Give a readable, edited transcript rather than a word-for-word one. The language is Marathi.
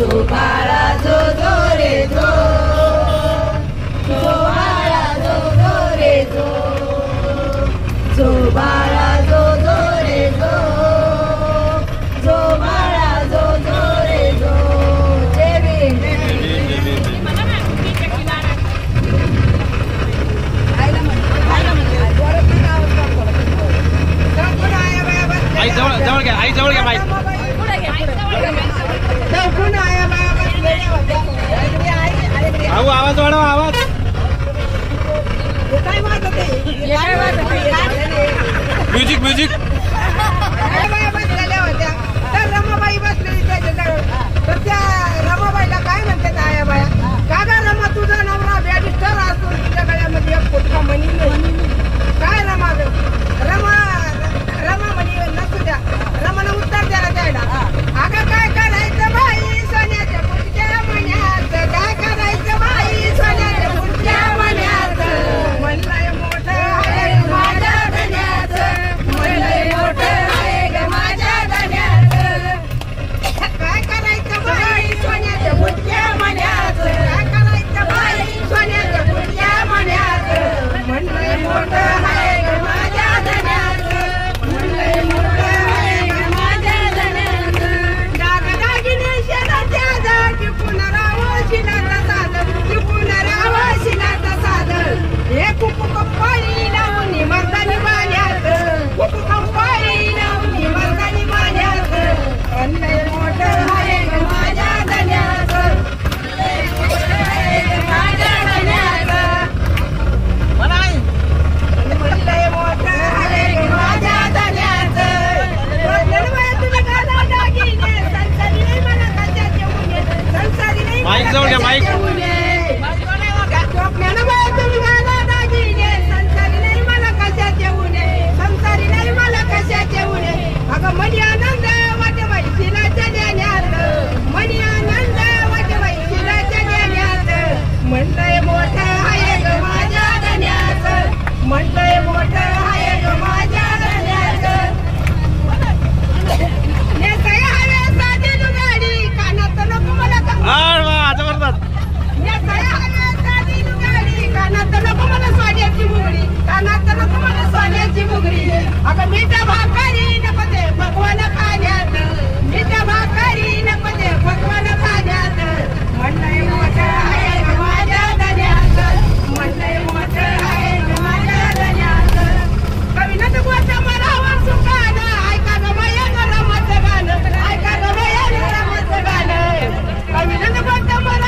बाळा जो जो रे जो, जो बाळा जो जो रे जो, जो बाळा जो जो रे जो, जो बाळा जो जो रे जो. जय भीम. आई जवळ घ्या, आई जवळ घ्या बाई. भाऊ आवाज वाढवा, आवाज. Music music. बसलेल्या होत्या तर रमाबाई बसलेली त्याच्याजवळ. तर त्या रमाबाईला काय म्हणतात आया बाया, का ग रमा तुझा नवरा बॅरिस्टर असून तुझ्या गळ्यामध्ये एक फुटका मणी नाही. काय रमा ग, रमा रमा म्हणी नसू द्या. रमानं उत्तर द्यायला द्यायला, अगं काय करायचं बाई सोन्याच्या पुढच्या मण्यात, काय करायचं बाई सोन्याच्या पुढच्या मण्यात. म्हणलंय मोठं आहे माझ्या धन्याचं, म्हणलंय मोठं आहे ग माझ्या धन्याचं. काय करायचं बाई सोन्याच्या पुढच्या मण्यात, काय करायचं बाई सोन्याच्या पुढच्या मण्यात. म्हणलंय मोठं आहे ग माझ्या धन्याचं, म्हणलंय मोठं आहे ग माझ्या धन्याचं. दागदागिने शेणाच्या जागी पुनराव शिलाचा साधन, पुनराव शिलाचा साधन. हे कुकुकंपाळी लावून मर्दानी बाण्यात, कुकुकंपाळी लावून मर्दानी बाण्यात. म्हणलंय मोठं आहे ग माझ्या धन्याचं, म्हणलंय मोठं आहे ग माझ्या धन्याचं. म्हणलंय मोठं आहे ग माझ्या धन्याचं. तुम्ही घाला दागिने, संसारी नाही मला कशाचे उणे, संसारी नाही माईक जवळ घ्या, माईक. तुम्ही घाला दागिने, संसारी नाही मला कशाचे उणे, संसारी नाही मला कशाचे उणे. अगं मनी आनंद वाटे बाई शिलाच्या देण्यात, मनी आनंद वाटे बाई शिलाच्या देण्यात. म्हणलंय मोठं आहे ग माझ्या धन्याचं, म्हणलंय मोठं आहे ग माझ्या धन्याचं. नेसाया हव्या साधी लुगाडी, कानात नको मला जबरदस्त. नेसाया हव्या साधी लुगाडी, कानात नको मला सोन्याची मुगडी, कानात नको मला सोन्याची मुगडी. अगं मीठा भाकरी नको ते भगवान खाण्यात, मीठा भाकरी नको ते भगवान खाण्यात. म्हणलंय मोठं आहे ग माझ्या धन्याचं, म्हणलंय मोठं आहे ग माझ्या धन्याचं. कवीनं तर गोष्ट मरावर सुखानं, ऐका ग बाया ग रमाचं गाणं, ऐका ग बाया ग रमाचं गाणं. कवीनं तर गोष्ट मला